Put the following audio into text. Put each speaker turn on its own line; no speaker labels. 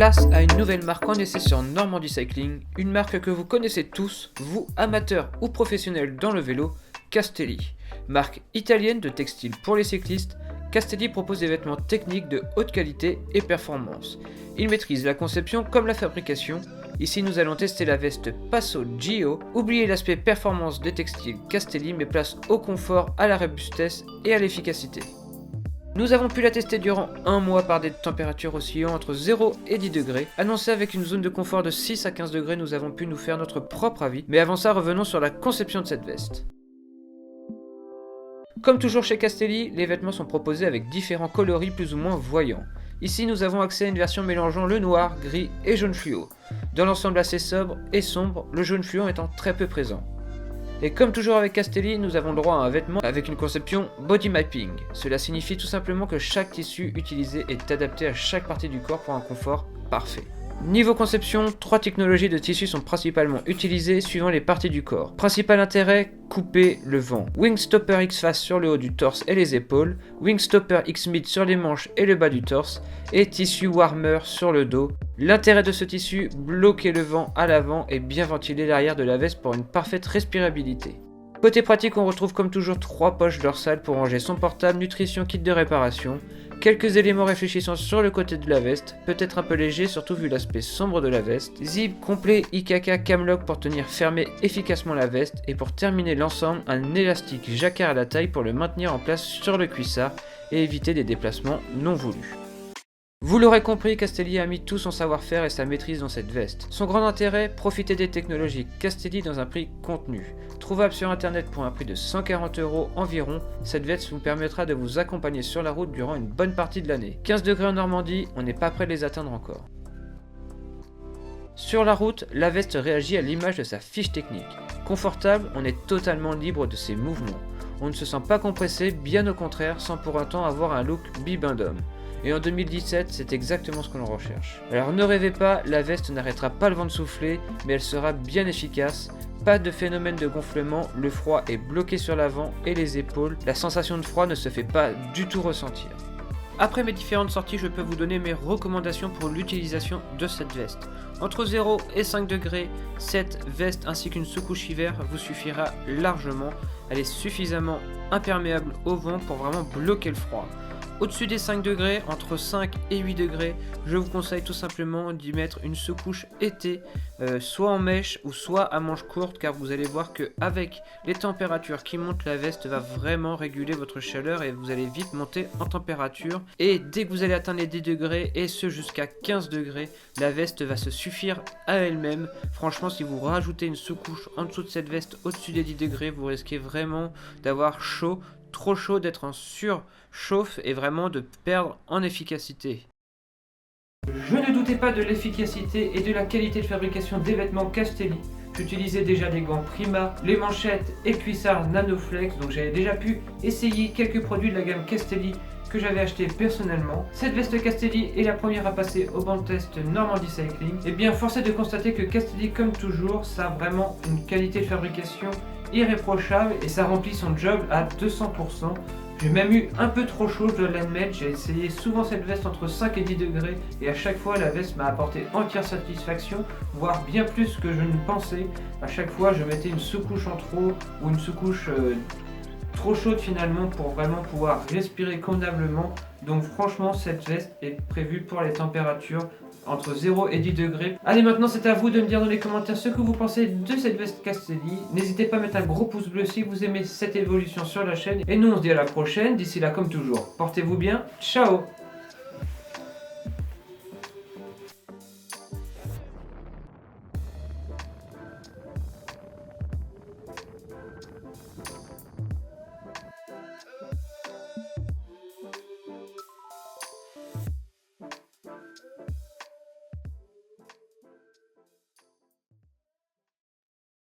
Place à une nouvelle marque en essai sur Normandie Cycling, une marque que vous connaissez tous, vous amateurs ou professionnels dans le vélo, Castelli. Marque italienne de textiles pour les cyclistes, Castelli propose des vêtements techniques de haute qualité et performance. Il maîtrise la conception comme la fabrication. Ici nous allons tester la veste Passo Gio. Oubliez l'aspect performance des textiles Castelli mais place au confort, à la robustesse et à l'efficacité. Nous avons pu la tester durant un mois par des températures oscillant entre 0 et 10 degrés. Annoncée avec une zone de confort de 6 à 15 degrés, nous avons pu nous faire notre propre avis. Mais avant ça, revenons sur la conception de cette veste. Comme toujours chez Castelli, les vêtements sont proposés avec différents coloris plus ou moins voyants. Ici, nous avons accès à une version mélangeant le noir, gris et jaune fluo. Dans l'ensemble assez sobre et sombre, le jaune fluo étant très peu présent. Et comme toujours avec Castelli, nous avons le droit à un vêtement avec une conception body mapping. Cela signifie tout simplement que chaque tissu utilisé est adapté à chaque partie du corps pour un confort parfait. Niveau conception, 3 technologies de tissu sont principalement utilisées suivant les parties du corps. Principal intérêt, couper le vent. Wingstopper X-Face sur le haut du torse et les épaules, Wingstopper X-Mid sur les manches et le bas du torse, et tissu warmer sur le dos. L'intérêt de ce tissu, bloquer le vent à l'avant et bien ventiler l'arrière de la veste pour une parfaite respirabilité. Côté pratique, on retrouve comme toujours 3 poches dorsales pour ranger son portable, nutrition, kit de réparation. Quelques éléments réfléchissants sur le côté de la veste, peut-être un peu léger surtout vu l'aspect sombre de la veste. Zip complet IKK Camlock pour tenir fermé efficacement la veste et pour terminer l'ensemble, un élastique jacquard à la taille pour le maintenir en place sur le cuissard et éviter des déplacements non voulus. Vous l'aurez compris, Castelli a mis tout son savoir-faire et sa maîtrise dans cette veste. Son grand intérêt, profiter des technologies Castelli dans un prix contenu. Trouvable sur internet pour un prix de 140 € environ, cette veste vous permettra de vous accompagner sur la route durant une bonne partie de l'année. 15 degrés en Normandie, on n'est pas près de les atteindre encore. Sur la route, la veste réagit à l'image de sa fiche technique. Confortable, on est totalement libre de ses mouvements. On ne se sent pas compressé, bien au contraire, sans pour autant avoir un look bibendum. Et en 2017, c'est exactement ce que l'on recherche. Alors ne rêvez pas, la veste n'arrêtera pas le vent de souffler, mais elle sera bien efficace. Pas de phénomène de gonflement, le froid est bloqué sur l'avant et les épaules. La sensation de froid ne se fait pas du tout ressentir. Après mes différentes sorties, je peux vous donner mes recommandations pour l'utilisation de cette veste. Entre 0 et 5 degrés, cette veste ainsi qu'une sous-couche hiver vous suffira largement. Elle est suffisamment imperméable au vent pour vraiment bloquer le froid. Au-dessus des 5 degrés, entre 5 et 8 degrés, je vous conseille tout simplement d'y mettre une sous-couche été, soit en mèche ou soit à manches courtes, car vous allez voir qu'avec les températures qui montent, la veste va vraiment réguler votre chaleur et vous allez vite monter en température. Et dès que vous allez atteindre les 10 degrés, et ce jusqu'à 15 degrés, la veste va se suffire à elle-même. Franchement, si vous rajoutez une sous-couche en dessous de cette veste au-dessus des 10 degrés, vous risquez vraiment d'avoir chaud, trop chaud, d'être en surchauffe et vraiment de perdre en efficacité. Je ne doutais pas de l'efficacité et de la qualité de fabrication des vêtements Castelli. J'utilisais déjà des gants Prima, les manchettes et cuissards Nanoflex, donc j'avais déjà pu essayer quelques produits de la gamme Castelli que j'avais acheté personnellement. Cette veste Castelli est la première à passer au banc de test Normandie Cycling. Et bien force est de constater que Castelli, comme toujours, ça a vraiment une qualité de fabrication irréprochable et ça remplit son job à 200%. J'ai même eu un peu trop chaud, je dois l'admettre. J'ai essayé souvent cette veste entre 5 et 10 degrés et à chaque fois la veste m'a apporté entière satisfaction, voire bien plus que je ne pensais. À chaque fois je mettais une sous-couche en trop ou une sous-couche trop chaude finalement pour vraiment pouvoir respirer convenablement. Donc franchement cette veste est prévue pour les températures entre 0 et 10 degrés. Allez, maintenant c'est à vous de me dire dans les commentaires ce que vous pensez de cette veste Castelli. N'hésitez pas à mettre un gros pouce bleu si vous aimez cette évolution sur la chaîne. Et nous on se dit à la prochaine. D'ici là, comme toujours, portez-vous bien. Ciao.